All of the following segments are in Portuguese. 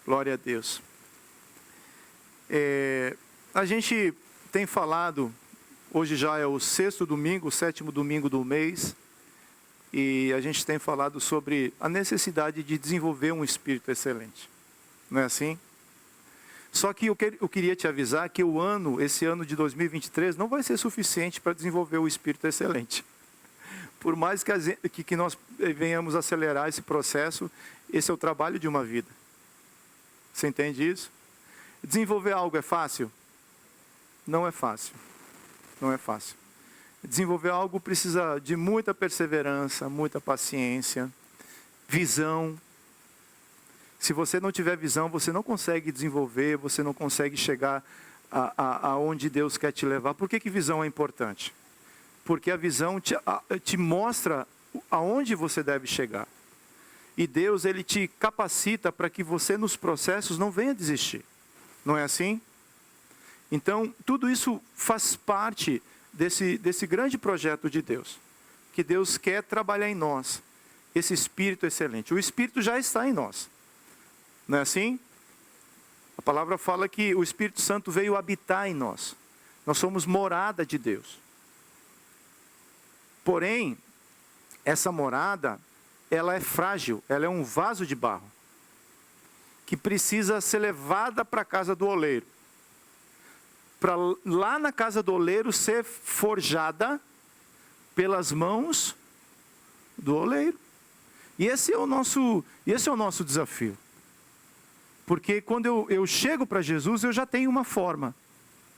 Glória a Deus. A gente tem falado, hoje já é o 6º domingo, o 7º domingo do mês, e a gente tem falado sobre a necessidade de desenvolver um espírito excelente. Não é assim? Só que eu queria te avisar que esse ano de 2023 não vai ser suficiente para desenvolver o espírito excelente. Por mais que nós venhamos acelerar esse processo, esse é o trabalho de uma vida. Você entende isso? Desenvolver algo é fácil? Não é fácil. Não é fácil. Desenvolver algo precisa de muita perseverança, muita paciência, visão. Se você não tiver visão, você não consegue desenvolver, você não consegue chegar aonde Deus quer te levar. Por que visão é importante? Porque a visão te mostra aonde você deve chegar. E Deus, Ele te capacita para que você nos processos não venha desistir. Não é assim? Então, tudo isso faz parte desse grande projeto de Deus. Que Deus quer trabalhar em nós. Esse Espírito excelente. O Espírito já está em nós. Não é assim? A palavra fala que o Espírito Santo veio habitar em nós. Nós somos morada de Deus. Porém, essa morada, ela é frágil, ela é um vaso de barro, que precisa ser levada para a casa do oleiro. Para lá na casa do oleiro ser forjada pelas mãos do oleiro. E esse é o nosso desafio. Porque quando eu chego para Jesus, eu já tenho uma forma.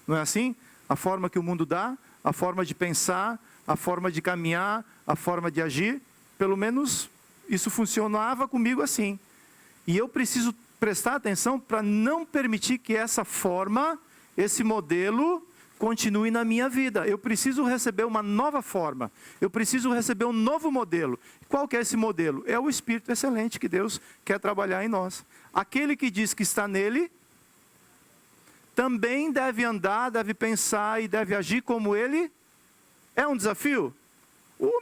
Não é assim? A forma que o mundo dá, a forma de pensar, a forma de caminhar, a forma de agir. Pelo menos isso funcionava comigo assim. E eu preciso prestar atenção para não permitir que essa forma, esse modelo, continue na minha vida. Eu preciso receber uma nova forma. Eu preciso receber um novo modelo. Qual que é esse modelo? É o Espírito excelente que Deus quer trabalhar em nós. Aquele que diz que está nele, também deve andar, deve pensar e deve agir como ele. É um desafio?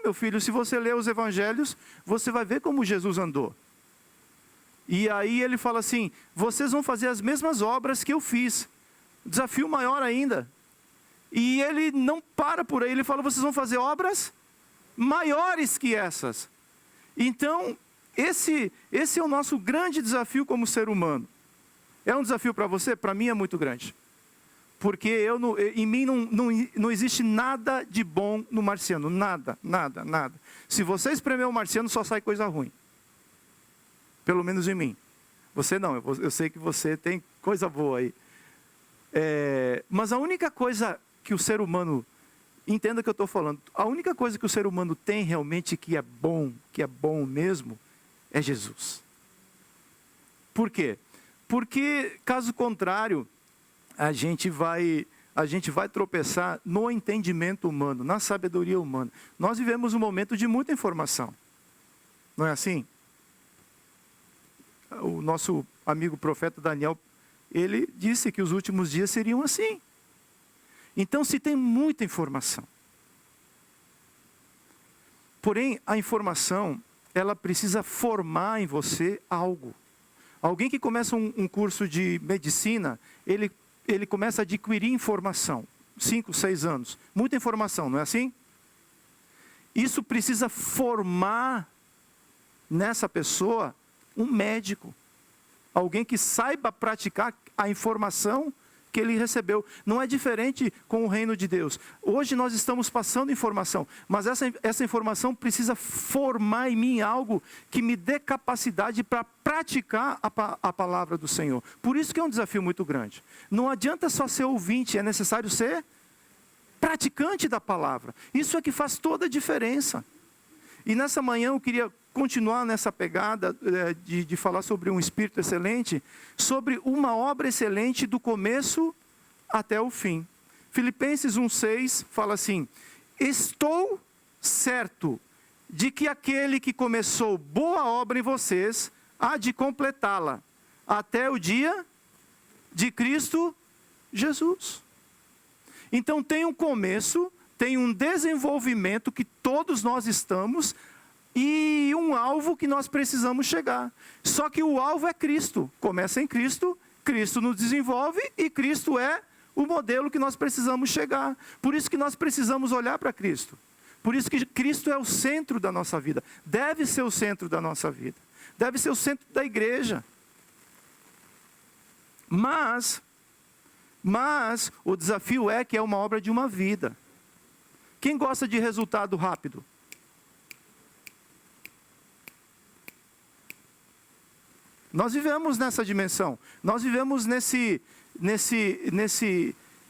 Meu filho, se você ler os evangelhos, você vai ver como Jesus andou. E aí ele fala assim, vocês vão fazer as mesmas obras que eu fiz. Desafio maior ainda. E ele não para por aí, ele fala, vocês vão fazer obras maiores que essas. Então, esse é o nosso grande desafio como ser humano. É um desafio para você? Para mim é muito grande. Porque em mim não existe nada de bom no marciano. Nada, nada, nada. Se você espremer o marciano, só sai coisa ruim. Pelo menos em mim. Você não, eu sei que você tem coisa boa aí. Mas a única coisa que o ser humano, entenda o que eu estou falando, a única coisa que o ser humano tem realmente que é bom mesmo, é Jesus. Por quê? Porque, caso contrário, a gente vai tropeçar no entendimento humano, na sabedoria humana. Nós vivemos um momento de muita informação. Não é assim? O nosso amigo profeta Daniel, ele disse que os últimos dias seriam assim. Então se tem muita informação. Porém, a informação, ela precisa formar em você algo. Alguém que começa um curso de medicina, ele começa a adquirir informação. 5, 6 anos. Muita informação, não é assim? Isso precisa formar nessa pessoa um médico. Alguém que saiba praticar a informação que ele recebeu. Não é diferente com o reino de Deus. Hoje nós estamos passando informação, mas essa informação precisa formar em mim algo que me dê capacidade para praticar a palavra do Senhor. Por isso que é um desafio muito grande. Não adianta só ser ouvinte, é necessário ser praticante da palavra. Isso é que faz toda a diferença. E nessa manhã eu queria continuar nessa pegada de falar sobre um espírito excelente, sobre uma obra excelente do começo até o fim. Filipenses 1,6 fala assim, estou certo de que aquele que começou boa obra em vocês, há de completá-la, até o dia de Cristo Jesus. Então tem um começo, tem um desenvolvimento que todos nós estamos, e um um alvo que nós precisamos chegar. Só que o alvo é Cristo. Começa em Cristo, Cristo nos desenvolve e Cristo é o modelo que nós precisamos chegar. Por isso que nós precisamos olhar para Cristo. Por isso que Cristo é o centro da nossa vida. Deve ser o centro da nossa vida. Deve ser o centro da igreja. Mas o desafio é que é uma obra de uma vida. Quem gosta de resultado rápido? Nós vivemos nessa dimensão. Nós vivemos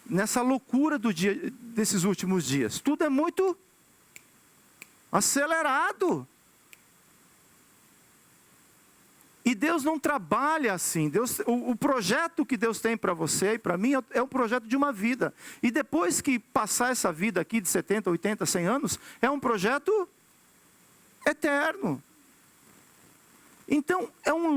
nessa loucura desses últimos dias. Tudo é muito acelerado. E Deus não trabalha assim. O projeto que Deus tem para você e para mim é um projeto de uma vida. E depois que passar essa vida aqui de 70, 80, 100 anos, é um projeto eterno. Então, é um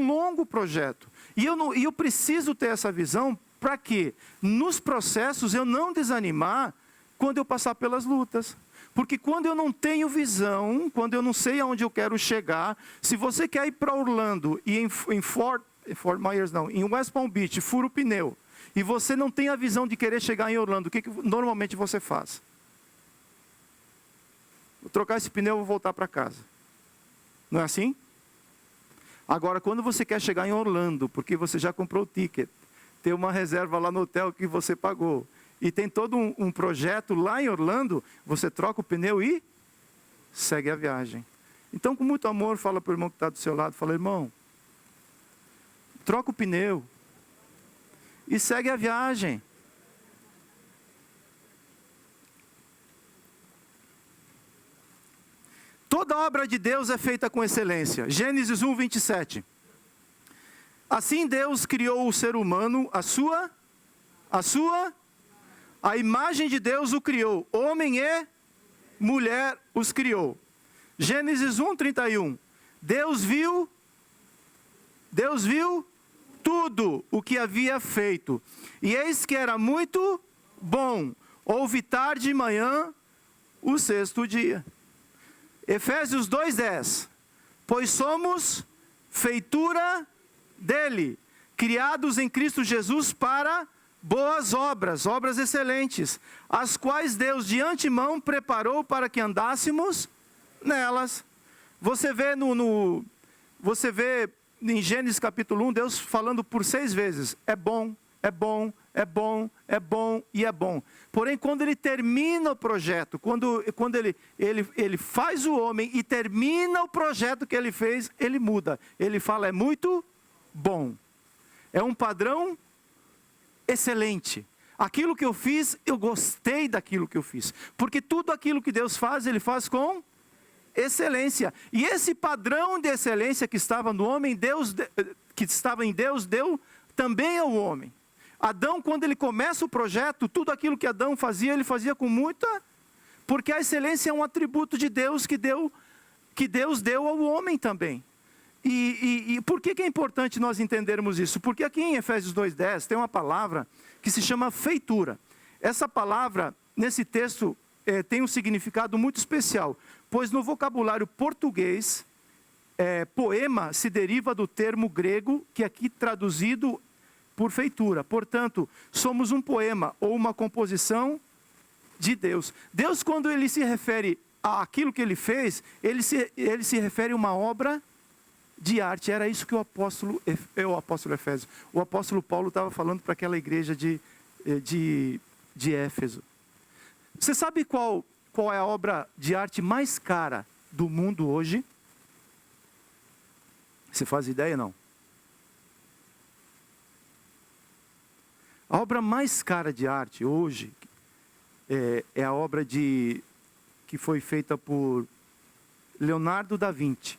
longo projeto. E eu preciso ter essa visão para que, nos processos, eu não desanimar quando eu passar pelas lutas. Porque quando eu não tenho visão, quando eu não sei aonde eu quero chegar, se você quer ir para Orlando e em Fort Myers não, em West Palm Beach, fura o pneu, e você não tem a visão de querer chegar em Orlando, o que normalmente você faz? Vou trocar esse pneu e vou voltar para casa. Não é assim? Agora, quando você quer chegar em Orlando, porque você já comprou o ticket, tem uma reserva lá no hotel que você pagou, e tem todo um projeto lá em Orlando, você troca o pneu e segue a viagem. Então, com muito amor, fala para o irmão que está do seu lado, fala, irmão, troca o pneu e segue a viagem. Toda obra de Deus é feita com excelência. Gênesis 1, 27. Assim Deus criou o ser humano, a imagem de Deus o criou, homem e mulher os criou. Gênesis 1, 31. Deus viu tudo o que havia feito, e eis que era muito bom. Houve tarde e manhã, o sexto dia. Efésios 2:10. Pois somos feitura dele, criados em Cristo Jesus para boas obras, obras excelentes, as quais Deus de antemão preparou para que andássemos nelas. Você vê em Gênesis capítulo 1, Deus falando por 6 vezes, é bom, é bom, é bom, é bom e é bom. Porém, quando ele termina o projeto, quando ele faz o homem e termina o projeto que ele fez, ele muda. Ele fala, é muito bom. É um padrão excelente. Aquilo que eu fiz, eu gostei daquilo que eu fiz. Porque tudo aquilo que Deus faz, Ele faz com excelência. E esse padrão de excelência que estava no homem, que estava em Deus, deu também ao homem. Adão, quando ele começa o projeto, tudo aquilo que Adão fazia, ele fazia com muita... Porque a excelência é um atributo de Deus que Deus deu ao homem também. E por que é importante nós entendermos isso? Porque aqui em Efésios 2:10 tem uma palavra que se chama feitura. Essa palavra, nesse texto, tem um significado muito especial, pois no vocabulário português, poema se deriva do termo grego, que aqui traduzido por feitura. Portanto, somos um poema ou uma composição de Deus. Deus, quando Ele se refere àquilo que Ele fez, Ele se refere a uma obra de arte. Era isso que o apóstolo Paulo estava falando para aquela igreja de Éfeso. Você sabe qual é a obra de arte mais cara do mundo hoje? Você faz ideia, não? A obra mais cara de arte hoje é a obra que foi feita por Leonardo da Vinci.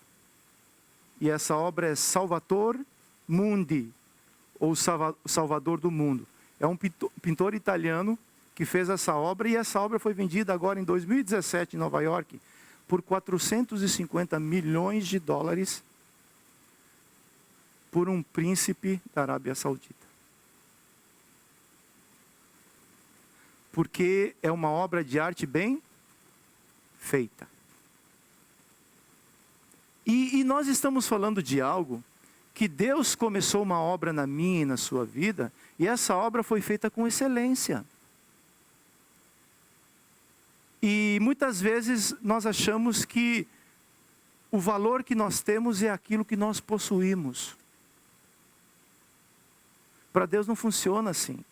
E essa obra é Salvator Mundi, ou Salvador do Mundo. É um pintor italiano que fez essa obra, e essa obra foi vendida agora em 2017 em Nova York por 450 milhões de dólares por um príncipe da Arábia Saudita. Porque é uma obra de arte bem feita. E nós estamos falando de algo que Deus começou uma obra na minha e na sua vida, e essa obra foi feita com excelência. E muitas vezes nós achamos que o valor que nós temos é aquilo que nós possuímos. Para Deus não funciona assim.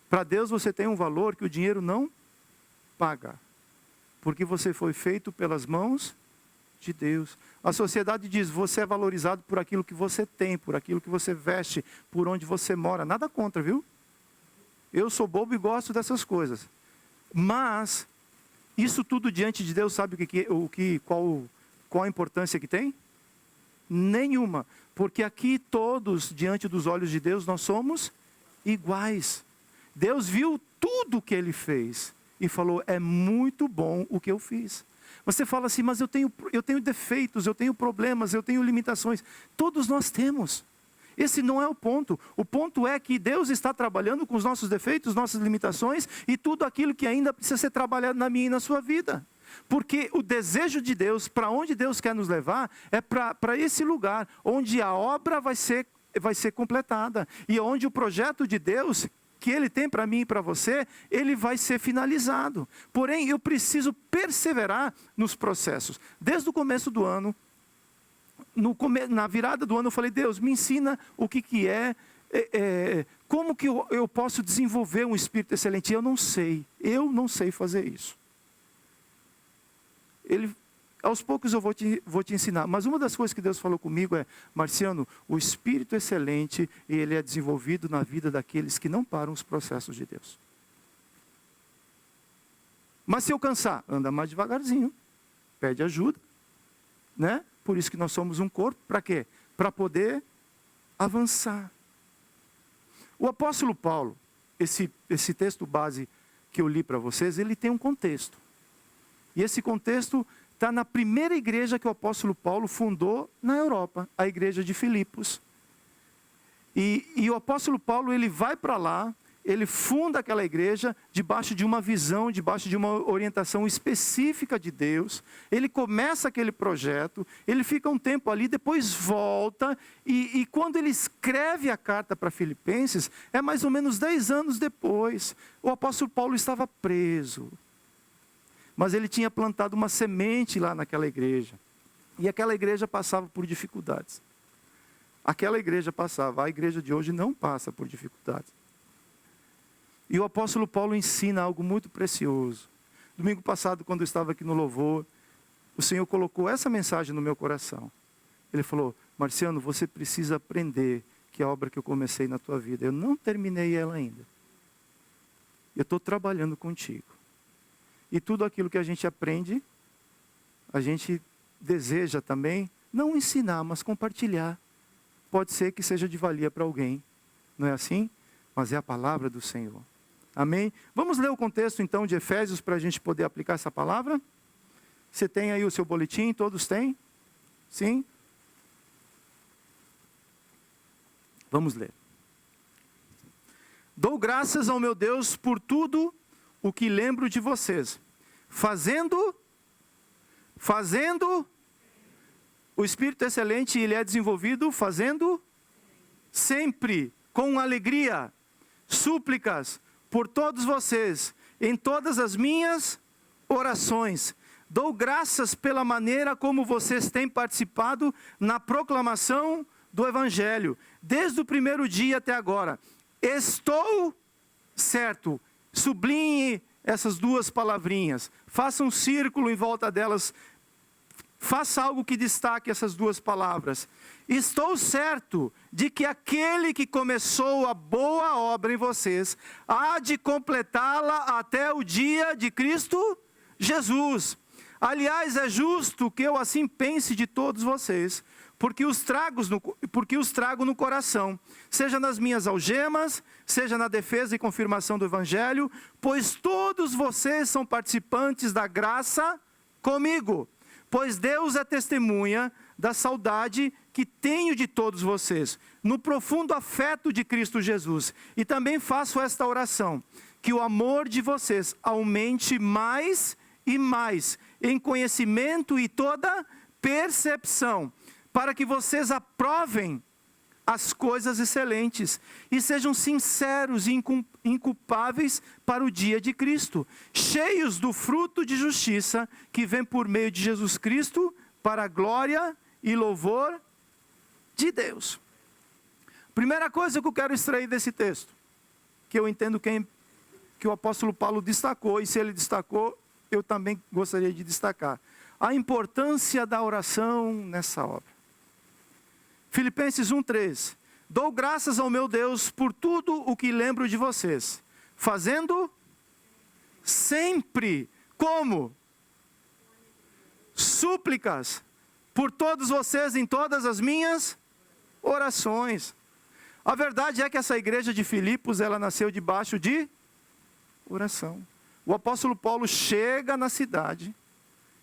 Para Deus você tem um valor que o dinheiro não paga. Porque você foi feito pelas mãos de Deus. A sociedade diz, você é valorizado por aquilo que você tem, por aquilo que você veste, por onde você mora. Nada contra, viu? Eu sou bobo e gosto dessas coisas. Mas, isso tudo diante de Deus, sabe qual a importância que tem? Nenhuma. Porque aqui todos, diante dos olhos de Deus, nós somos iguais. Deus viu tudo o que Ele fez e falou, é muito bom o que eu fiz. Você fala assim, mas eu tenho defeitos, eu tenho problemas, eu tenho limitações. Todos nós temos. Esse não é o ponto. O ponto é que Deus está trabalhando com os nossos defeitos, nossas limitações e tudo aquilo que ainda precisa ser trabalhado na minha e na sua vida. Porque o desejo de Deus, para onde Deus quer nos levar, é para esse lugar, onde a obra vai ser completada. E onde o projeto de Deus, que Ele tem para mim e para você, ele vai ser finalizado. Porém, eu preciso perseverar nos processos. Desde o começo do ano, na virada do ano eu falei, Deus, me ensina o que é, como que eu posso desenvolver um espírito excelente. Eu não sei fazer isso. Aos poucos eu vou te ensinar, mas uma das coisas que Deus falou comigo é, Marciano, o espírito excelente, ele é desenvolvido na vida daqueles que não param os processos de Deus. Mas se eu cansar, anda mais devagarzinho, pede ajuda, né? Por isso que nós somos um corpo, para quê? Para poder avançar. O apóstolo Paulo, esse texto base que eu li para vocês, ele tem um contexto. E esse contexto está na primeira igreja que o apóstolo Paulo fundou na Europa, a igreja de Filipos. E o apóstolo Paulo, ele vai para lá, ele funda aquela igreja debaixo de uma visão, debaixo de uma orientação específica de Deus. Ele começa aquele projeto, ele fica um tempo ali, depois volta, e quando ele escreve a carta para Filipenses, é mais ou menos 10 anos depois. O apóstolo Paulo estava preso, mas ele tinha plantado uma semente lá naquela igreja, e aquela igreja passava por dificuldades. Aquela igreja passava, a igreja de hoje não passa por dificuldades. E o apóstolo Paulo ensina algo muito precioso. Domingo passado, quando eu estava aqui no louvor, o Senhor colocou essa mensagem no meu coração. Ele falou, Marciano, você precisa aprender que a obra que eu comecei na tua vida, eu não terminei ela ainda. Eu estou trabalhando contigo. E tudo aquilo que a gente aprende, a gente deseja também, não ensinar, mas compartilhar. Pode ser que seja de valia para alguém. Não é assim? Mas é a palavra do Senhor. Amém? Vamos ler o contexto então de Efésios para a gente poder aplicar essa palavra? Você tem aí o seu boletim? Todos têm? Sim? Vamos ler. Dou graças ao meu Deus por tudo o que lembro de vocês. Fazendo o Espírito excelente, ele é desenvolvido fazendo sempre, com alegria, súplicas por todos vocês, em todas as minhas orações. Dou graças pela maneira como vocês têm participado na proclamação do Evangelho, desde o primeiro dia até agora. Estou certo, sublinhe essas duas palavrinhas, faça um círculo em volta delas, faça algo que destaque essas duas palavras. Estou certo de que aquele que começou a boa obra em vocês, há de completá-la até o dia de Cristo Jesus. Aliás, é justo que eu assim pense de todos vocês, porque os trago no coração, seja nas minhas algemas, seja na defesa e confirmação do Evangelho, pois todos vocês são participantes da graça comigo. Pois Deus é testemunha da saudade que tenho de todos vocês, no profundo afeto de Cristo Jesus. E também faço esta oração, que o amor de vocês aumente mais e mais, em conhecimento e toda percepção, para que vocês aprovem as coisas excelentes e sejam sinceros e inculpáveis para o dia de Cristo, cheios do fruto de justiça que vem por meio de Jesus Cristo para a glória e louvor de Deus. Primeira coisa que eu quero extrair desse texto, que eu entendo que o apóstolo Paulo destacou, e se ele destacou, eu também gostaria de destacar: a importância da oração nessa obra. Filipenses 1:3. Dou graças ao meu Deus por tudo o que lembro de vocês, fazendo sempre, como? Súplicas por todos vocês em todas as minhas orações. A verdade é que essa igreja de Filipos, ela nasceu debaixo de oração. O apóstolo Paulo chega na cidade,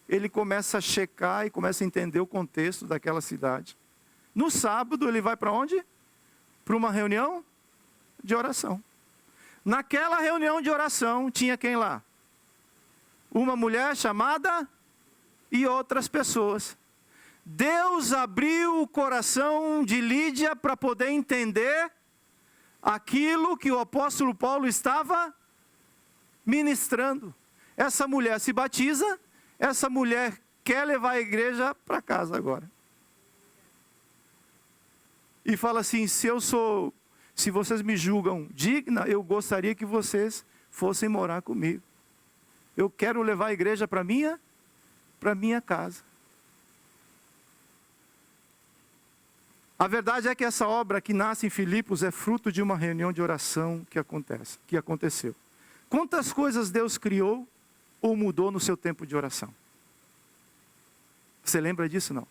ele começa a checar e começa a entender o contexto daquela cidade. No sábado ele vai para onde? Para uma reunião de oração. Naquela reunião de oração tinha quem lá? Uma mulher chamada e outras pessoas. Deus abriu o coração de Lídia para poder entender aquilo que o apóstolo Paulo estava ministrando. Essa mulher se batiza, essa mulher quer levar a igreja para casa agora. E fala assim: se vocês me julgam digna, eu gostaria que vocês fossem morar comigo. Eu quero levar a igreja para minha casa. A verdade é que essa obra que nasce em Filipos é fruto de uma reunião de oração que aconteceu. Quantas coisas Deus criou ou mudou no seu tempo de oração? Você lembra disso, não?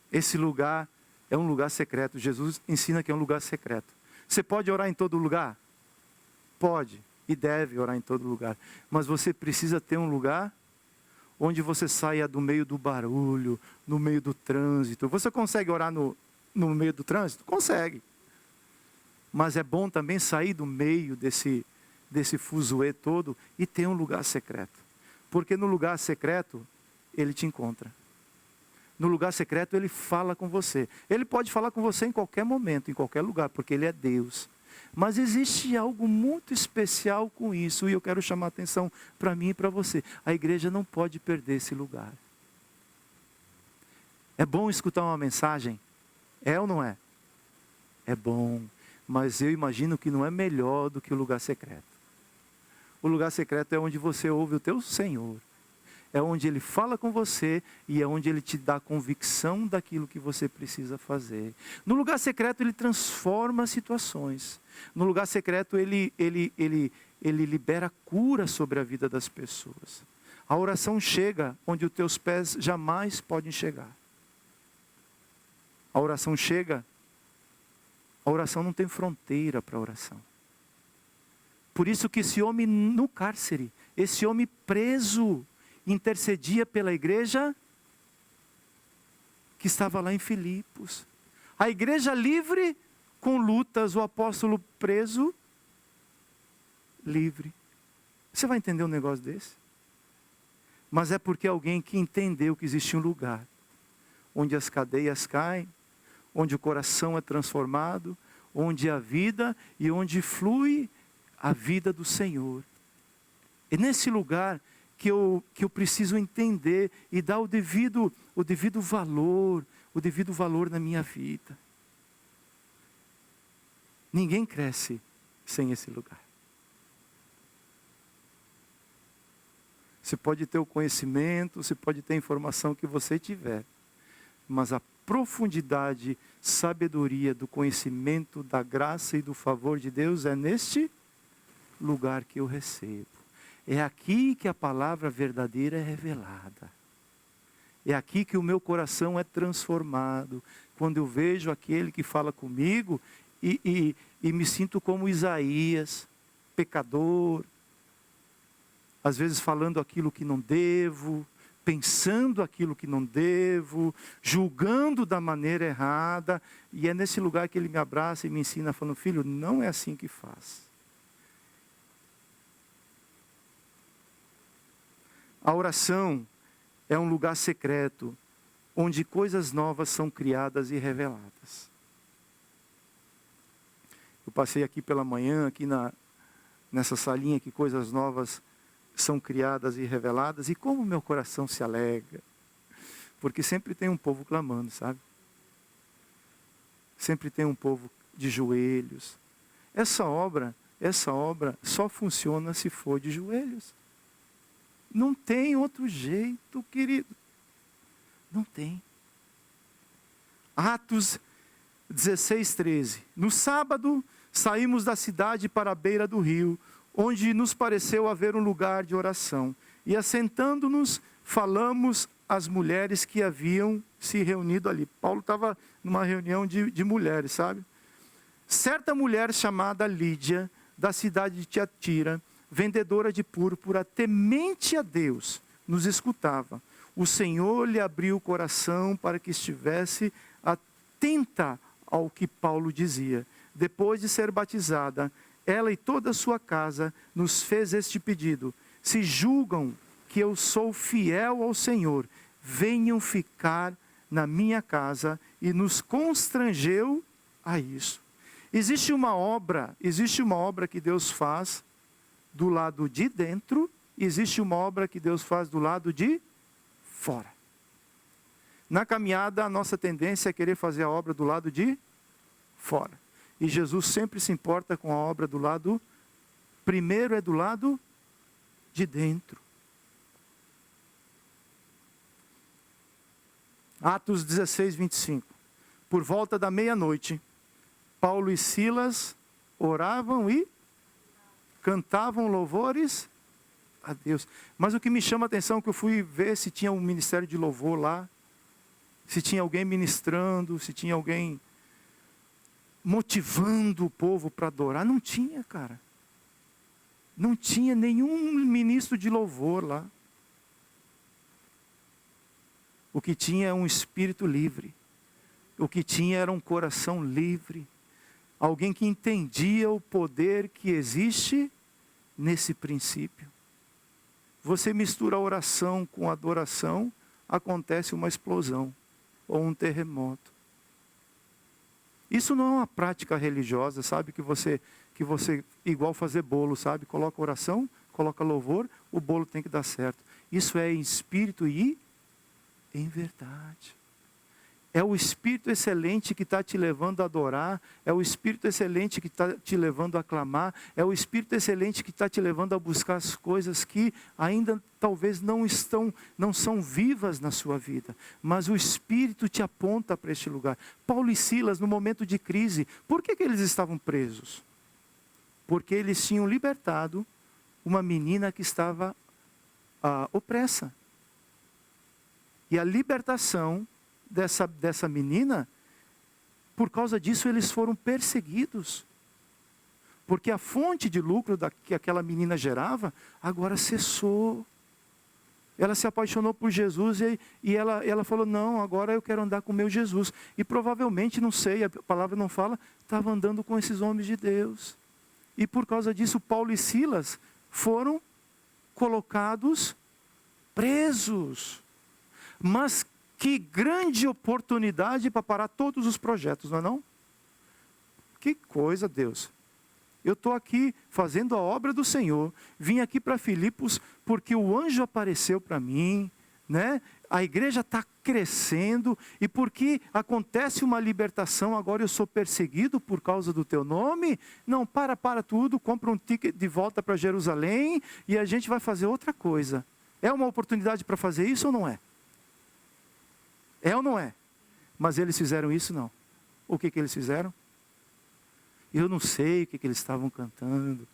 Esse lugar é um lugar secreto. Jesus ensina que é um lugar secreto. Você pode orar em todo lugar? Pode e deve orar em todo lugar. Mas você precisa ter um lugar onde você saia do meio do barulho, no meio do trânsito. Você consegue orar no meio do trânsito? Consegue. Mas é bom também sair do meio desse fuzuê todo e ter um lugar secreto. Porque no lugar secreto, ele te encontra. No lugar secreto, ele fala com você. Ele pode falar com você em qualquer momento, em qualquer lugar, porque ele é Deus. Mas existe algo muito especial com isso, e eu quero chamar a atenção para mim e para você. A igreja não pode perder esse lugar. É bom escutar uma mensagem? É ou não é? É bom, mas eu imagino que não é melhor do que o lugar secreto. O lugar secreto é onde você ouve o teu Senhor. É onde Ele fala com você e é onde Ele te dá convicção daquilo que você precisa fazer. No lugar secreto Ele transforma situações. No lugar secreto Ele libera cura sobre a vida das pessoas. A oração chega onde os teus pés jamais podem chegar. A oração chega. A oração não tem fronteira para a oração. Por isso que esse homem no cárcere, esse homem preso, intercedia pela igreja que estava lá em Filipos. A igreja livre com lutas, o apóstolo preso, livre. Você vai entender um negócio desse? Mas é porque alguém que entendeu que existe um lugar onde as cadeias caem, onde o coração é transformado, onde a vida e onde flui a vida do Senhor. É nesse lugar que eu preciso entender e dar o devido valor na minha vida. Ninguém cresce sem esse lugar. Você pode ter o conhecimento, você pode ter a informação que você tiver, mas a profundidade, sabedoria do conhecimento, da graça e do favor de Deus é neste lugar que eu recebo. É aqui que a palavra verdadeira é revelada. É aqui que o meu coração é transformado. Quando eu vejo aquele que fala comigo e me sinto como Isaías, pecador, às vezes falando aquilo que não devo, pensando aquilo que não devo, julgando da maneira errada, e é nesse lugar que ele me abraça e me ensina, falando: filho, não é assim que faz. A oração é um lugar secreto, onde coisas novas são criadas e reveladas. Eu passei aqui pela manhã, aqui nessa salinha que coisas novas são criadas e reveladas, e como meu coração se alegra, porque sempre tem um povo clamando, sabe? Sempre tem um povo de joelhos. Essa obra só funciona se for de joelhos. Não tem outro jeito, querido. Não tem. Atos 16:13. No sábado, saímos da cidade para a beira do rio, onde nos pareceu haver um lugar de oração. E assentando-nos, falamos às mulheres que haviam se reunido ali. Paulo estava numa reunião de mulheres, sabe? Certa mulher chamada Lídia, da cidade de Tiatira, vendedora de púrpura, temente a Deus, nos escutava. O Senhor lhe abriu o coração para que estivesse atenta ao que Paulo dizia. Depois de ser batizada, ela e toda a sua casa nos fez este pedido: se julgam que eu sou fiel ao Senhor, venham ficar na minha casa, e nos constrangeu a isso. Existe uma obra que Deus faz do lado de dentro, e existe uma obra que Deus faz do lado de fora. Na caminhada, a nossa tendência é querer fazer a obra do lado de fora. E Jesus sempre se importa com a obra do lado, primeiro é do lado de dentro. Atos 16:25. Por volta da meia-noite, Paulo e Silas oravam e cantavam louvores a Deus. Mas o que me chama a atenção é que eu fui ver se tinha um ministério de louvor lá, se tinha alguém ministrando, se tinha alguém motivando o povo para adorar. Não tinha, cara. Não tinha nenhum ministro de louvor lá. O que tinha é um espírito livre. O que tinha era um coração livre. Alguém que entendia o poder que existe nesse princípio. Você mistura a oração com a adoração, acontece uma explosão ou um terremoto. Isso não é uma prática religiosa, sabe? Que você igual fazer bolo, sabe? Coloca oração, coloca louvor, o bolo tem que dar certo. Isso é em espírito e em verdade. É o Espírito excelente que está te levando a adorar, é o Espírito excelente que está te levando a clamar, é o Espírito excelente que está te levando a buscar as coisas que ainda talvez não são vivas na sua vida, mas o Espírito te aponta para este lugar. Paulo e Silas, no momento de crise, por que eles estavam presos? Porque eles tinham libertado uma menina que estava opressa. E a libertação dessa menina, por causa disso eles foram perseguidos. Porque a fonte de lucro que aquela menina gerava, agora cessou. Ela se apaixonou por Jesus e ela falou, não, agora eu quero andar com o meu Jesus. E provavelmente, não sei, a palavra não fala, estava andando com esses homens de Deus. E por causa disso, Paulo e Silas foram colocados presos. Mas que grande oportunidade para parar todos os projetos, não é não? Que coisa, Deus. Eu estou aqui fazendo a obra do Senhor, vim aqui para Filipos porque o anjo apareceu para mim, né? A igreja está crescendo e porque acontece uma libertação, agora eu sou perseguido por causa do teu nome? Não, para tudo, compra um ticket de volta para Jerusalém e a gente vai fazer outra coisa. É uma oportunidade para fazer isso ou não é? É ou não é? Mas eles fizeram isso não. O que eles fizeram? Eu não sei o que eles estavam cantando,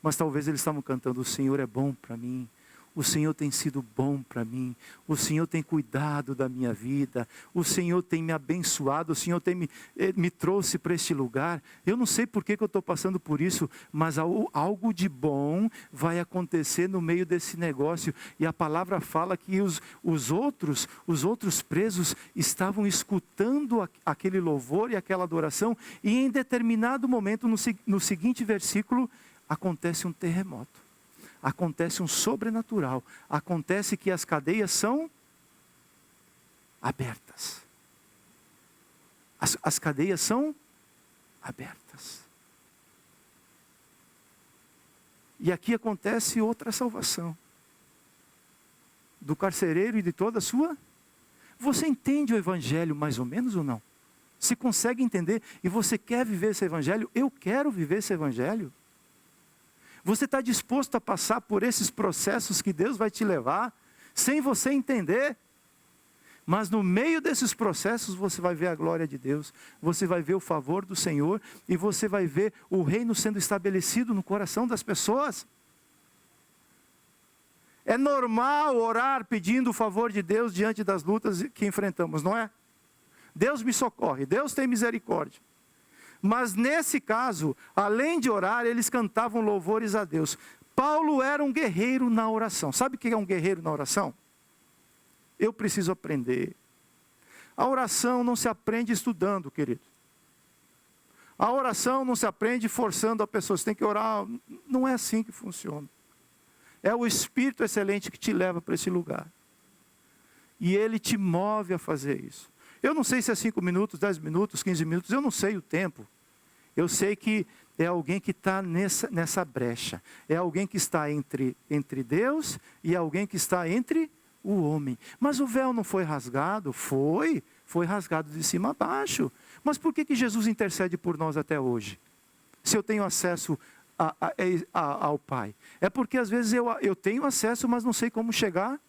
mas talvez eles estavam cantando, o Senhor é bom para mim, o Senhor tem sido bom para mim, o Senhor tem cuidado da minha vida, o Senhor tem me abençoado, o Senhor tem me trouxe para este lugar. Eu não sei por que eu estou passando por isso, mas algo de bom vai acontecer no meio desse negócio. E a palavra fala que os outros presos estavam escutando aquele louvor e aquela adoração, e em determinado momento, no seguinte versículo, acontece um terremoto. acontece um sobrenatural. Acontece que as cadeias são abertas. As cadeias são abertas. E aqui acontece outra salvação. Do carcereiro e de toda a sua. Você entende o evangelho mais ou menos ou não? Se consegue entender e você quer viver esse evangelho? Eu quero viver esse evangelho. Você está disposto a passar por esses processos que Deus vai te levar, sem você entender? Mas no meio desses processos você vai ver a glória de Deus, você vai ver o favor do Senhor e você vai ver o reino sendo estabelecido no coração das pessoas. É normal orar pedindo o favor de Deus diante das lutas que enfrentamos, não é? Deus me socorre, Deus tem misericórdia. Mas nesse caso, além de orar, eles cantavam louvores a Deus. Paulo era um guerreiro na oração. Sabe o que é um guerreiro na oração? Eu preciso aprender. A oração não se aprende estudando, querido. A oração não se aprende forçando a pessoa. Você tem que orar. Não é assim que funciona. É o Espírito excelente que te leva para esse lugar. E Ele te move a fazer isso. Eu não sei se é 5 minutos, 10 minutos, 15 minutos. Eu não sei o tempo. Eu sei que é alguém que está nessa brecha. É alguém que está entre Deus e alguém que está entre o homem. Mas o véu não foi rasgado? Foi rasgado de cima a baixo. Mas por que Jesus intercede por nós até hoje? Se eu tenho acesso ao Pai. É porque às vezes eu tenho acesso, mas não sei como chegar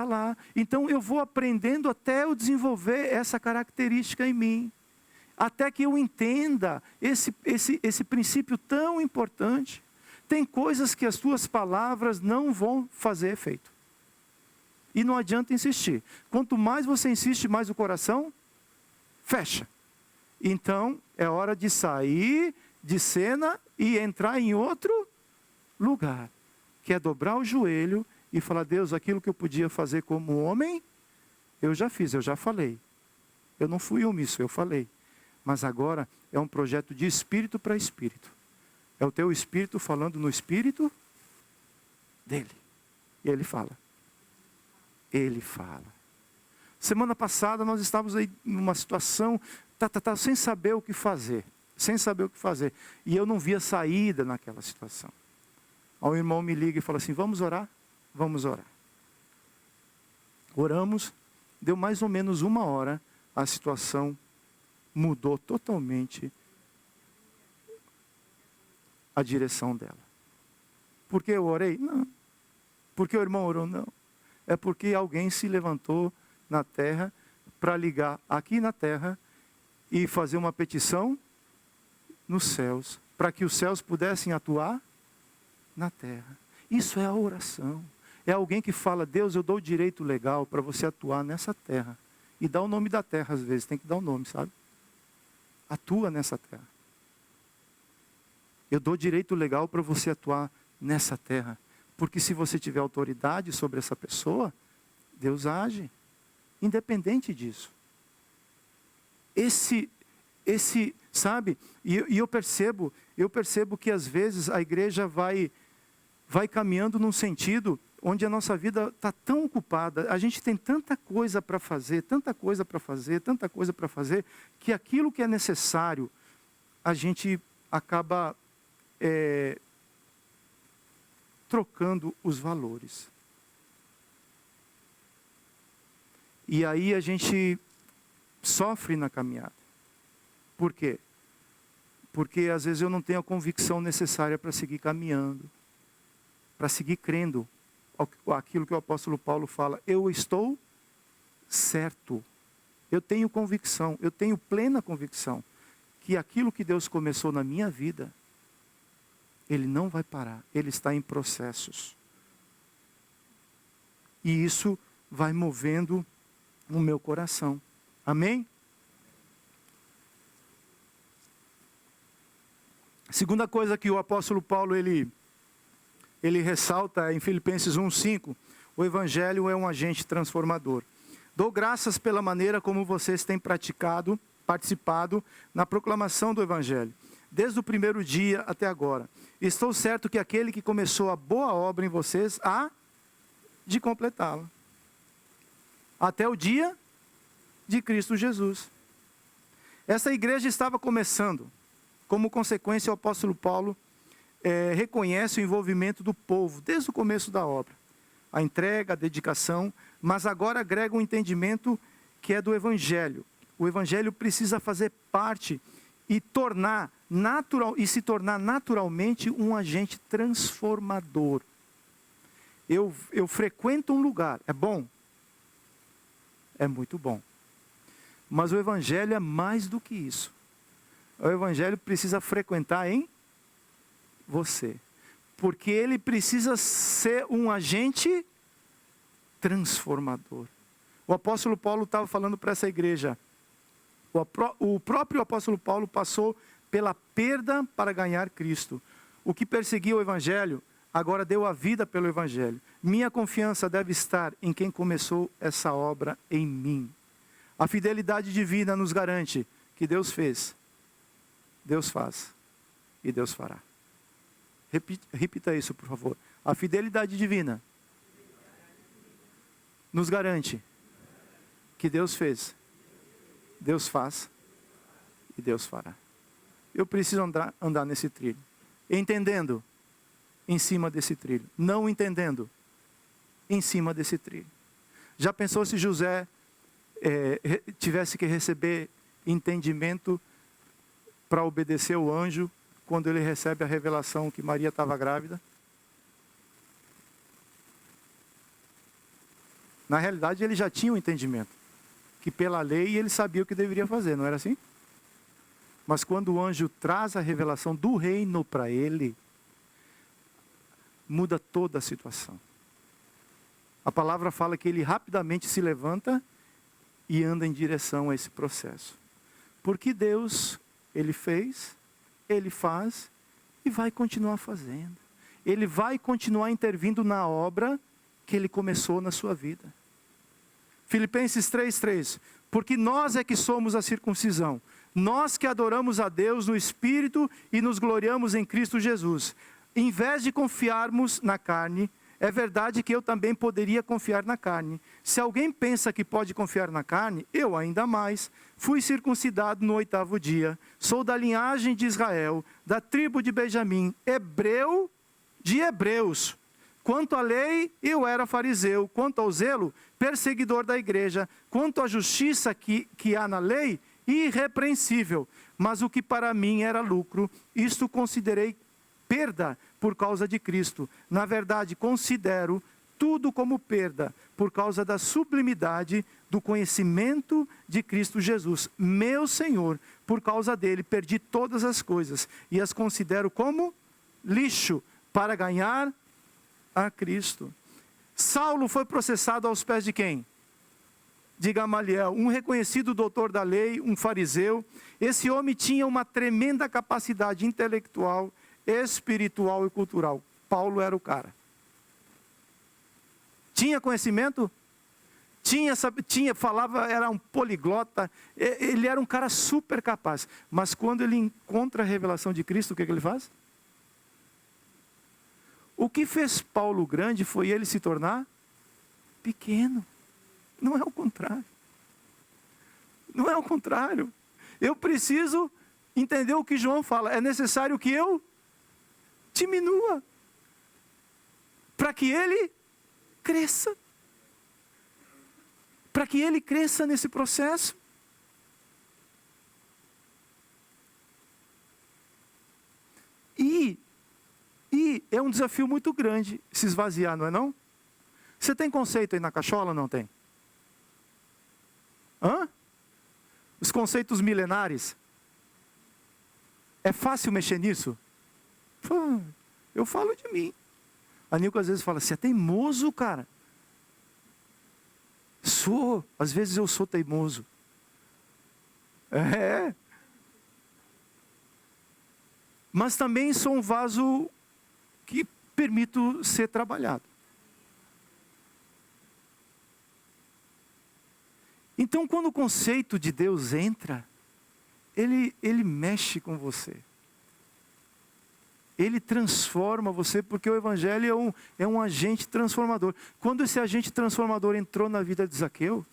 lá. Então eu vou aprendendo até eu desenvolver essa característica em mim. Até que eu entenda esse princípio tão importante. Tem coisas que as tuas palavras não vão fazer efeito. E não adianta insistir. Quanto mais você insiste, mais o coração fecha. Então, é hora de sair de cena e entrar em outro lugar. Que é dobrar o joelho e falar, Deus, aquilo que eu podia fazer como homem, eu já fiz, eu já falei. Eu não fui omisso, eu falei. Mas agora é um projeto de espírito para espírito. É o teu espírito falando no espírito dele. E ele fala. Ele fala. Semana passada nós estávamos aí numa situação, sem saber o que fazer. Sem saber o que fazer. E eu não via saída naquela situação. Aí o irmão me liga e fala assim, vamos orar? Vamos orar. Oramos, deu mais ou menos 1 hora, a situação mudou totalmente a direção dela. Por que eu orei? Não. Por que o irmão orou? Não. É porque alguém se levantou na terra para ligar aqui na terra e fazer uma petição nos céus, para que os céus pudessem atuar na terra. Isso é a oração. É alguém que fala, Deus, eu dou o direito legal para você atuar nessa terra. E dá o nome da terra às vezes, tem que dar o nome, sabe? Atua nessa terra. Eu dou direito legal para você atuar nessa terra. Porque se você tiver autoridade sobre essa pessoa, Deus age. Independente disso. Sabe? E eu percebo que às vezes a igreja vai caminhando num sentido onde a nossa vida está tão ocupada, a gente tem tanta coisa para fazer, que aquilo que é necessário, a gente acaba trocando os valores. E aí a gente sofre na caminhada. Por quê? Porque às vezes eu não tenho a convicção necessária para seguir caminhando, para seguir crendo aquilo que o apóstolo Paulo fala. Eu estou certo. Eu tenho convicção, eu tenho plena convicção que aquilo que Deus começou na minha vida, Ele não vai parar, Ele está em processos. E isso vai movendo o meu coração. Amém? Segunda coisa que o apóstolo Paulo ele ressalta em Filipenses 1:5, o evangelho é um agente transformador. Dou graças pela maneira como vocês têm participado na proclamação do evangelho. desde o primeiro dia até agora. Estou certo que aquele que começou a boa obra em vocês há de completá-la. Até o dia de Cristo Jesus. Essa igreja estava começando. Como consequência, o apóstolo Paulo reconhece o envolvimento do povo desde o começo da obra. A entrega, a dedicação, mas agora agrega um entendimento que é do Evangelho. O Evangelho precisa fazer parte e se tornar naturalmente um agente transformador. Eu frequento um lugar, é bom? É muito bom. Mas o Evangelho é mais do que isso. O Evangelho precisa frequentar em você. Porque ele precisa ser um agente transformador. O apóstolo Paulo estava falando para essa igreja. O próprio apóstolo Paulo passou pela perda para ganhar Cristo. O que perseguia o Evangelho, agora deu a vida pelo Evangelho. Minha confiança deve estar em quem começou essa obra em mim. A fidelidade divina nos garante que Deus fez, Deus faz e Deus fará. Repita isso, por favor. A fidelidade divina nos garante que Deus fez, Deus faz e Deus fará. Eu preciso andar nesse trilho, entendendo em cima desse trilho, não entendendo em cima desse trilho. Já pensou se José tivesse que receber entendimento para obedecer o anjo quando ele recebe a revelação que Maria estava grávida? Na realidade, ele já tinha o entendimento, que pela lei ele sabia o que deveria fazer, não era assim? Mas quando o anjo traz a revelação do reino para ele, muda toda a situação. A palavra fala que ele rapidamente se levanta e anda em direção a esse processo. Porque Deus, ele fez, ele faz e vai continuar fazendo. Ele vai continuar intervindo na obra que ele começou na sua vida. Filipenses 3:3. Porque nós é que somos a circuncisão. Nós que adoramos a Deus no Espírito e nos gloriamos em Cristo Jesus. Em vez de confiarmos na carne, é verdade que eu também poderia confiar na carne. Se alguém pensa que pode confiar na carne, eu ainda mais. Fui circuncidado no 8º dia. Sou da linhagem de Israel, da tribo de Benjamim, hebreu de hebreus. Quanto à lei, eu era fariseu. Quanto ao zelo, perseguidor da igreja. Quanto à justiça que há na lei, irrepreensível. Mas o que para mim era lucro, isto considerei perda por causa de Cristo. Na verdade, considero tudo como perda por causa da sublimidade do conhecimento de Cristo Jesus, meu Senhor. Por causa dele, perdi todas as coisas e as considero como lixo para ganhar a Cristo. Saulo foi processado aos pés de quem? De Gamaliel, um reconhecido doutor da lei, um fariseu. Esse homem tinha uma tremenda capacidade intelectual, espiritual e cultural. Paulo era o cara. Tinha conhecimento? Falava, era um poliglota. Ele era um cara super capaz. Mas quando ele encontra a revelação de Cristo, o que ele faz? O que fez Paulo grande foi ele se tornar pequeno. Não é o contrário. Não é o contrário. Eu preciso entender o que João fala. É necessário que eu diminua, para que ele cresça. Para que ele cresça nesse processo. E é um desafio muito grande se esvaziar, não é não? Você tem conceito aí na cachola ou não tem? Hã? Os conceitos milenares. É fácil mexer nisso? Pô, eu falo de mim. A Nilco às vezes fala, você é teimoso, cara. Sou, às vezes eu sou teimoso. É. Mas também sou um vaso que permito ser trabalhado. Então, quando o conceito de Deus entra, ele mexe com você. ele transforma você, porque o Evangelho é um agente transformador. Quando esse agente transformador entrou na vida de Zaqueu,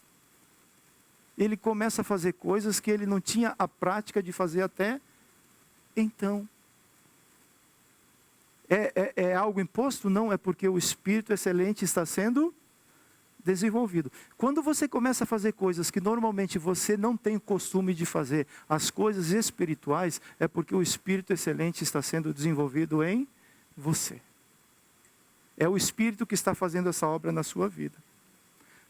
ele começa a fazer coisas que ele não tinha a prática de fazer até então. É algo imposto? Não, é porque o Espírito excelente está sendo desenvolvido. Quando você começa a fazer coisas que normalmente você não tem o costume de fazer, as coisas espirituais, é porque o Espírito excelente está sendo desenvolvido em você. É o Espírito que está fazendo essa obra na sua vida.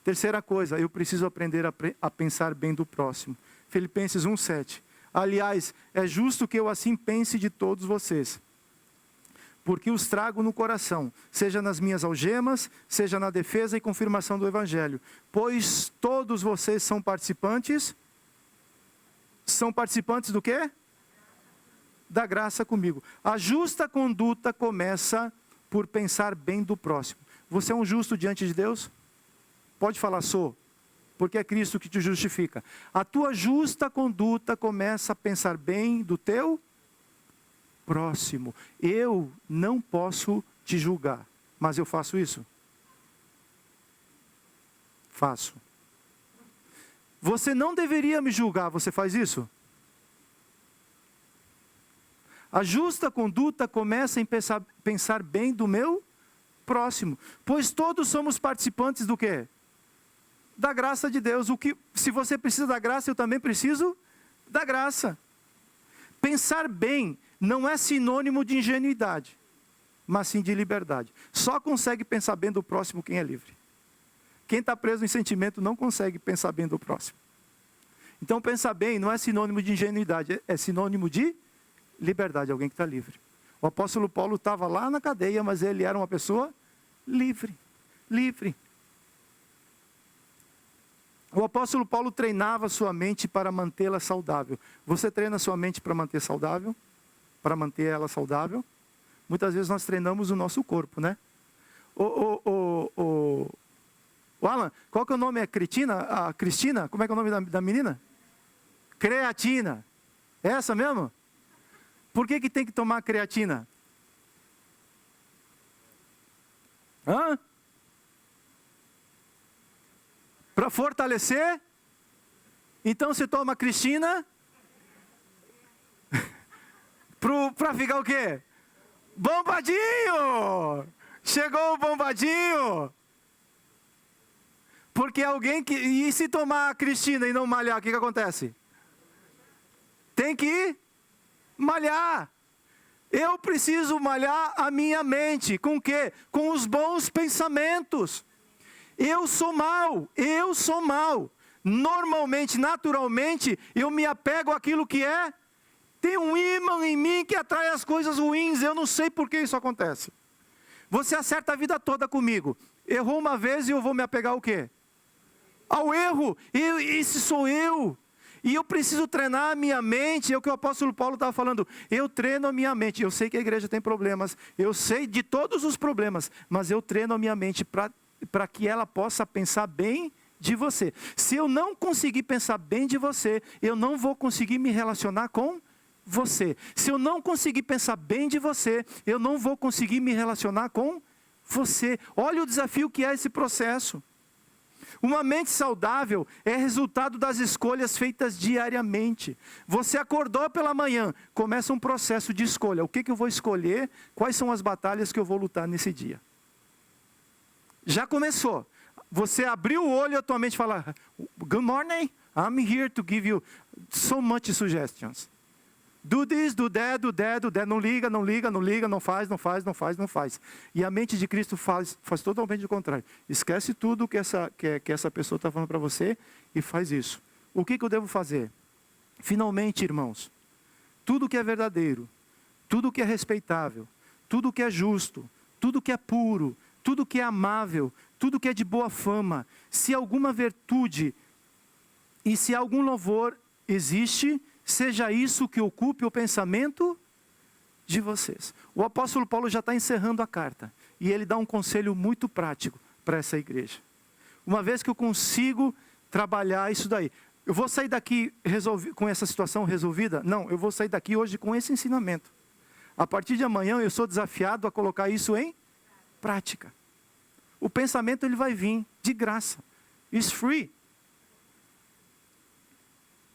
Terceira coisa, eu preciso aprender a pensar bem do próximo. Filipenses 1:7. Aliás, é justo que eu assim pense de todos vocês, porque os trago no coração, seja nas minhas algemas, seja na defesa e confirmação do Evangelho. Pois todos vocês são participantes do quê? Da graça comigo. A justa conduta começa por pensar bem do próximo. Você é um justo diante de Deus? Pode falar, sou, porque é Cristo que te justifica. A tua justa conduta começa a pensar bem do teu próximo. Eu não posso te julgar, mas eu faço isso? Faço. Você não deveria me julgar, você faz isso? A justa conduta começa em pensar bem do meu próximo, pois todos somos participantes do quê? Da graça de Deus. Se você precisa da graça, eu também preciso da graça. Pensar bem não é sinônimo de ingenuidade, mas sim de liberdade. Só consegue pensar bem do próximo quem é livre. Quem está preso em sentimento não consegue pensar bem do próximo. Então pensar bem não é sinônimo de ingenuidade, é sinônimo de liberdade, alguém que está livre. O apóstolo Paulo estava lá na cadeia, mas ele era uma pessoa livre. Livre. O apóstolo Paulo treinava sua mente para mantê-la saudável. Você treina sua mente para manter saudável? Para manter ela saudável? Muitas vezes nós treinamos o nosso corpo, né? O Alan, qual que é o nome? É Cretina? A Cristina? Como é que é o nome da menina? Creatina. É essa mesmo? Por que tem que tomar creatina? Hã? Para fortalecer? Então você toma Cristina para ficar o quê? Bombadinho! Chegou o bombadinho! Porque alguém que... E se tomar a Cristina e não malhar, o que acontece? Tem que malhar. Eu preciso malhar a minha mente. Com o quê? Com os bons pensamentos. Eu sou mal. Normalmente, naturalmente, eu me apego àquilo que é. Tem um ímã em mim que atrai as coisas ruins. Eu não sei por que isso acontece. Você acerta a vida toda comigo. Errou uma vez e eu vou me apegar ao quê? Ao erro. Esse sou eu. E eu preciso treinar a minha mente. É o que o apóstolo Paulo estava falando. Eu treino a minha mente. Eu sei que a igreja tem problemas. Eu sei de todos os problemas. Mas eu treino a minha mente para que ela possa pensar bem de você. Se eu não conseguir pensar bem de você, eu não vou conseguir me relacionar com você. Se eu não conseguir pensar bem de você, eu não vou conseguir me relacionar com você. Olha o desafio que é esse processo. Uma mente saudável é resultado das escolhas feitas diariamente. Você acordou pela manhã, começa um processo de escolha. O que eu vou escolher? Quais são as batalhas que eu vou lutar nesse dia? Já começou. Você abriu o olho e a tua mente fala, good morning, I'm here to give you so much suggestions. Do this, do that, do that, do that. Não liga, não faz. E a mente de Cristo faz totalmente o contrário. Esquece tudo que essa pessoa está falando para você e faz isso. O que eu devo fazer? Finalmente, irmãos, tudo que é verdadeiro, tudo que é respeitável, tudo que é justo, tudo que é puro, tudo que é amável, tudo que é de boa fama, se alguma virtude e se algum louvor existe, seja isso que ocupe o pensamento de vocês. O apóstolo Paulo já está encerrando a carta. E ele dá um conselho muito prático para essa igreja. Uma vez que eu consigo trabalhar isso daí. Eu vou sair daqui com essa situação resolvida? Não, eu vou sair daqui hoje com esse ensinamento. A partir de amanhã eu sou desafiado a colocar isso em prática. O pensamento ele vai vir de graça. It's free.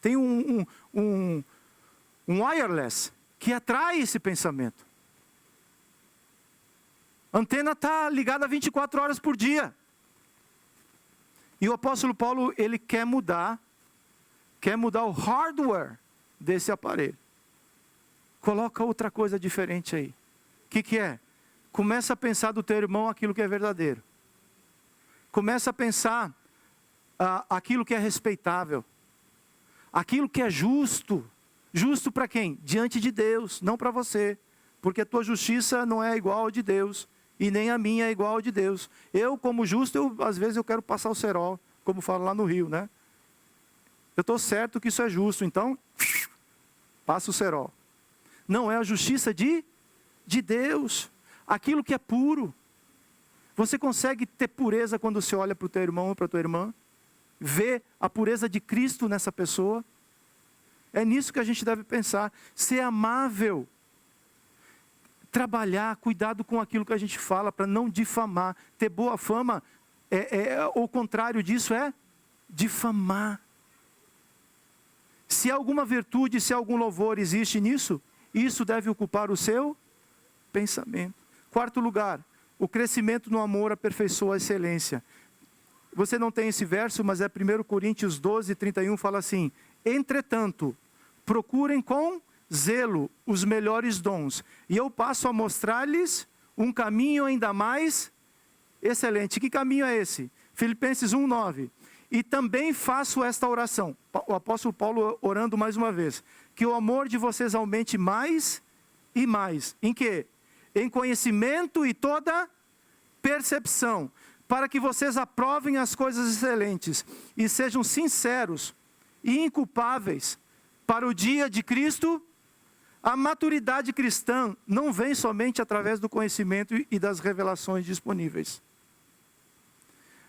Tem um wireless que atrai esse pensamento. A antena está ligada 24 horas por dia. E o apóstolo Paulo, ele quer mudar o hardware desse aparelho. Coloca outra coisa diferente aí. O que é? Começa a pensar do teu irmão aquilo que é verdadeiro. Começa a pensar aquilo que é respeitável. Aquilo que é justo. Justo para quem? Diante de Deus, não para você. Porque a tua justiça não é igual a de Deus. E nem a minha é igual a de Deus. Eu, como justo, às vezes eu quero passar o cerol, como falo lá no Rio, né? Eu estou certo que isso é justo, então, passa o cerol. Não, é a justiça de Deus. Aquilo que é puro. Você consegue ter pureza quando você olha para o teu irmão ou para a tua irmã? Vê a pureza de Cristo nessa pessoa? É nisso que a gente deve pensar. Ser amável. Trabalhar, cuidado com aquilo que a gente fala para não difamar. Ter boa fama, o contrário disso é difamar. Se alguma virtude, se algum louvor existe nisso, isso deve ocupar o seu pensamento. Quarto lugar, o crescimento no amor aperfeiçoa a excelência. Você não tem esse verso, mas é 1 Coríntios 12, 31, fala assim: entretanto, procurem com zelo os melhores dons, e eu passo a mostrar-lhes um caminho ainda mais excelente. Que caminho é esse? Filipenses 1, 9. E também faço esta oração, o apóstolo Paulo orando mais uma vez, que o amor de vocês aumente mais e mais. Em quê? Em conhecimento e toda percepção, para que vocês aprovem as coisas excelentes e sejam sinceros e inculpáveis para o dia de Cristo. A maturidade cristã não vem somente através do conhecimento e das revelações disponíveis,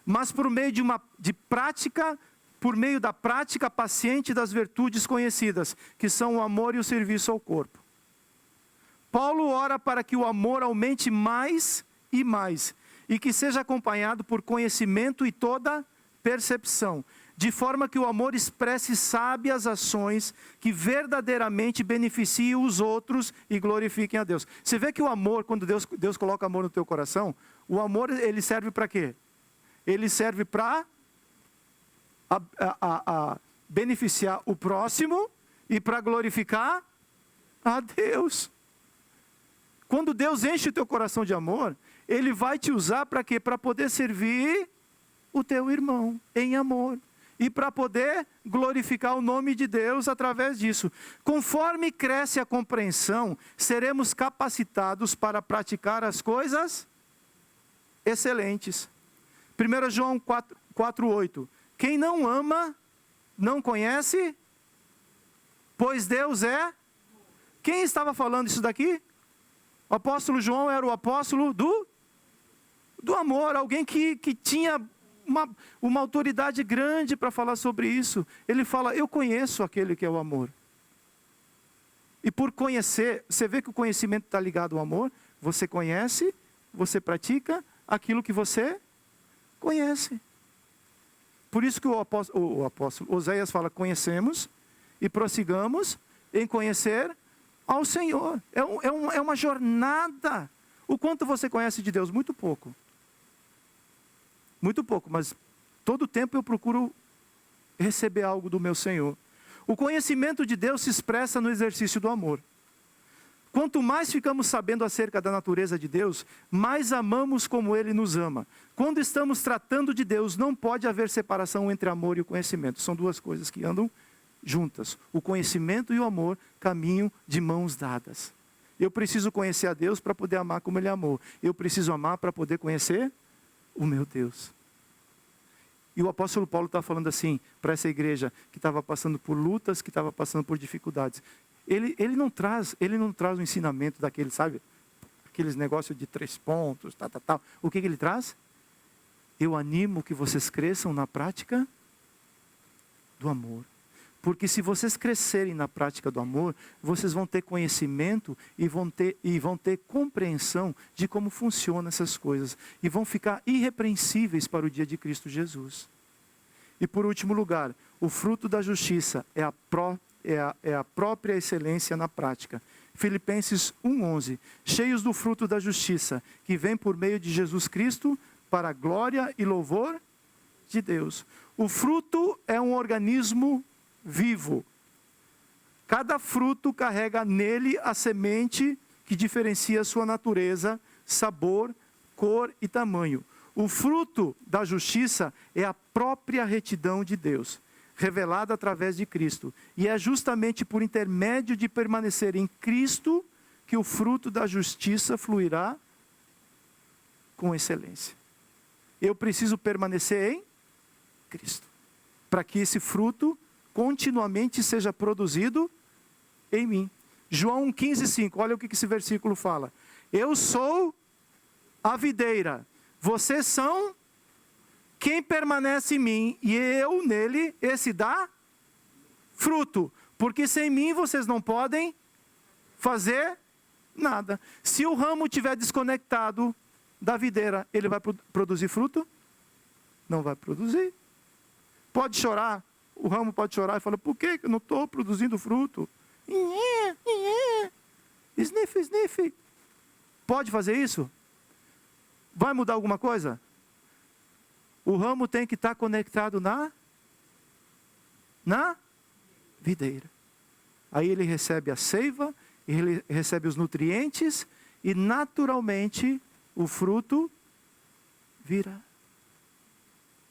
mas por meio por meio da prática paciente das virtudes conhecidas, que são o amor e o serviço ao corpo. Paulo ora para que o amor aumente mais e mais, e que seja acompanhado por conhecimento e toda percepção, de forma que o amor expresse sábias ações que verdadeiramente beneficiem os outros e glorifiquem a Deus. Você vê que o amor, quando Deus coloca amor no teu coração, o amor ele serve para quê? Ele serve para beneficiar o próximo e para glorificar a Deus. Quando Deus enche o teu coração de amor, Ele vai te usar para quê? Para poder servir o teu irmão em amor. E para poder glorificar o nome de Deus através disso. Conforme cresce a compreensão, seremos capacitados para praticar as coisas excelentes. 1 João 4:8. Quem não ama, não conhece, pois Deus é... Quem estava falando isso daqui? O apóstolo João era o apóstolo do amor. Alguém que tinha uma autoridade grande para falar sobre isso. Ele fala, eu conheço aquele que é o amor. E por conhecer, você vê que o conhecimento está ligado ao amor. Você conhece, você pratica aquilo que você conhece. Por isso que o apóstolo Oséias fala, conhecemos e prossigamos em conhecer ao Senhor. É uma jornada. O quanto você conhece de Deus? Muito pouco. Muito pouco, mas todo tempo eu procuro receber algo do meu Senhor. O conhecimento de Deus se expressa no exercício do amor. Quanto mais ficamos sabendo acerca da natureza de Deus, mais amamos como Ele nos ama. Quando estamos tratando de Deus, não pode haver separação entre amor e o conhecimento. São duas coisas que andam juntas. O conhecimento e o amor caminham de mãos dadas. Eu preciso conhecer a Deus para poder amar como Ele amou. Eu preciso amar para poder conhecer o meu Deus. E o apóstolo Paulo está falando assim, para essa igreja que estava passando por lutas, que estava passando por dificuldades. Ele não traz o ensinamento daquele, sabe? Aqueles negócios de 3 pontos, tal. O que ele traz? Eu animo que vocês cresçam na prática do amor. Porque se vocês crescerem na prática do amor, vocês vão ter conhecimento e vão ter compreensão de como funcionam essas coisas. E vão ficar irrepreensíveis para o dia de Cristo Jesus. E por último lugar, o fruto da justiça é a própria excelência na prática. Filipenses 1:11, cheios do fruto da justiça, que vem por meio de Jesus Cristo, para a glória e louvor de Deus. O fruto é um organismo vivo. Cada fruto carrega nele a semente que diferencia sua natureza, sabor, cor e tamanho. O fruto da justiça é a própria retidão de Deus, revelada através de Cristo. E é justamente por intermédio de permanecer em Cristo que o fruto da justiça fluirá com excelência. Eu preciso permanecer em Cristo, para que esse fruto continuamente seja produzido em mim. João 15:5, olha o que esse versículo fala. Eu sou a videira, vocês são quem permanece em mim e eu nele, esse dá fruto. Porque sem mim vocês não podem fazer nada. Se o ramo estiver desconectado da videira, ele vai produzir fruto? Não vai produzir. Pode chorar, o ramo pode chorar e falar, por que eu não estou produzindo fruto? Sniff, sniff. Pode fazer isso? Vai mudar alguma coisa? O ramo tem que estar conectado na videira. Aí ele recebe a seiva, ele recebe os nutrientes e naturalmente o fruto virá.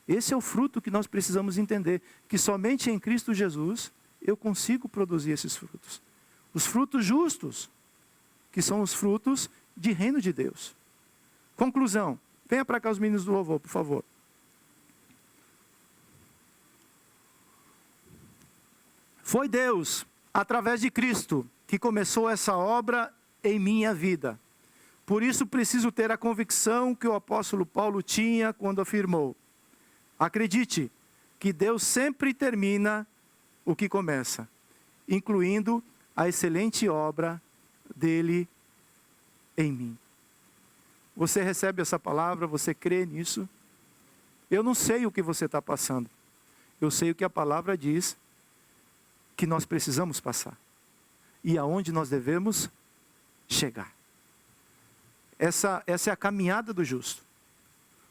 Esse é o fruto que nós precisamos entender, que somente em Cristo Jesus eu consigo produzir esses frutos. Os frutos justos, que são os frutos de reino de Deus. Conclusão. Venha para cá os meninos do louvor, por favor. Foi Deus, através de Cristo, que começou essa obra em minha vida. Por isso preciso ter a convicção que o apóstolo Paulo tinha quando afirmou: acredite que Deus sempre termina o que começa, incluindo a excelente obra dele em mim. Você recebe essa palavra, você crê nisso? Eu não sei o que você está passando. Eu sei o que a palavra diz que nós precisamos passar. E aonde nós devemos chegar. Essa é a caminhada do justo.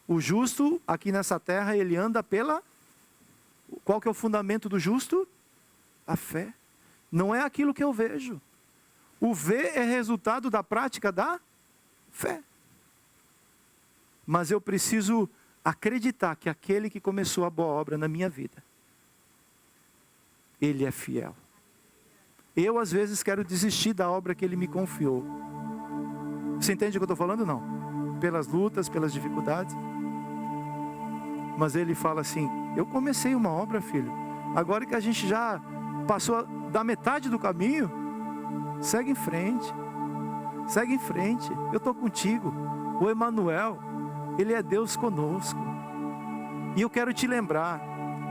O justo, aqui nessa terra, ele anda pela... Qual que é o fundamento do justo? A fé. Não é aquilo que eu vejo. O ver é resultado da prática da fé. Mas eu preciso acreditar que aquele que começou a boa obra na minha vida, ele é fiel. Eu às vezes quero desistir da obra que ele me confiou. Você entende o que eu estou falando? Não. Pelas lutas, pelas dificuldades. Mas ele fala assim, eu comecei uma obra, filho. Agora que a gente já passou da metade do caminho, segue em frente. Segue em frente. Eu estou contigo. O Emanuel, ele é Deus conosco. E eu quero te lembrar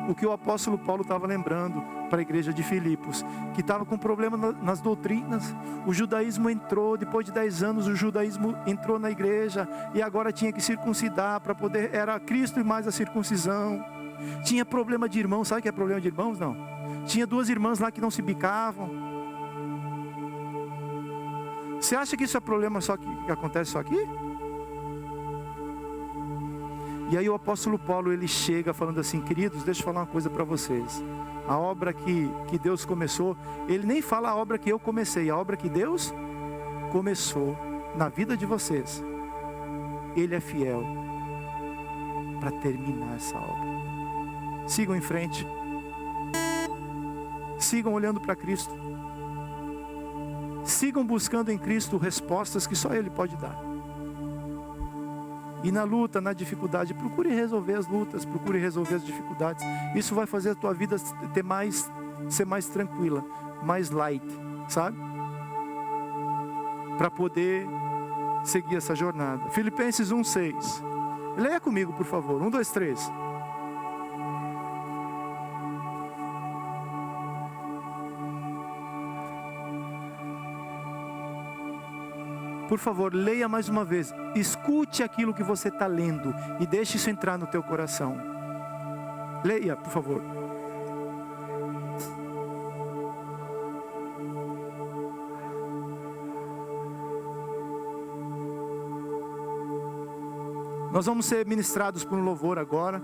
o que o apóstolo Paulo estava lembrando para a igreja de Filipos, que estava com problema nas doutrinas. O judaísmo entrou, depois de 10 anos o judaísmo entrou na igreja, e agora tinha que circuncidar para poder, era Cristo e mais a circuncisão. Tinha problema de irmãos, sabe o que é problema de irmãos? Não. Tinha 2 irmãs lá que não se bicavam. Você acha que isso é problema só que acontece só aqui? E aí o apóstolo Paulo, ele chega falando assim, queridos, deixa eu falar uma coisa para vocês. A obra que Deus começou, ele nem fala a obra que eu comecei, a obra que Deus começou na vida de vocês. Ele é fiel para terminar essa obra. Sigam em frente. Sigam olhando para Cristo. Sigam buscando em Cristo respostas que só Ele pode dar. E na luta, na dificuldade, procure resolver as lutas, procure resolver as dificuldades. Isso vai fazer a tua vida ser mais tranquila, mais light, sabe? Para poder seguir essa jornada. Filipenses 1:6. Leia comigo, por favor. 1, 2, 3. Por favor, leia mais uma vez. Escute aquilo que você está lendo e deixe isso entrar no teu coração. Leia, por favor. Nós vamos ser ministrados por um louvor agora.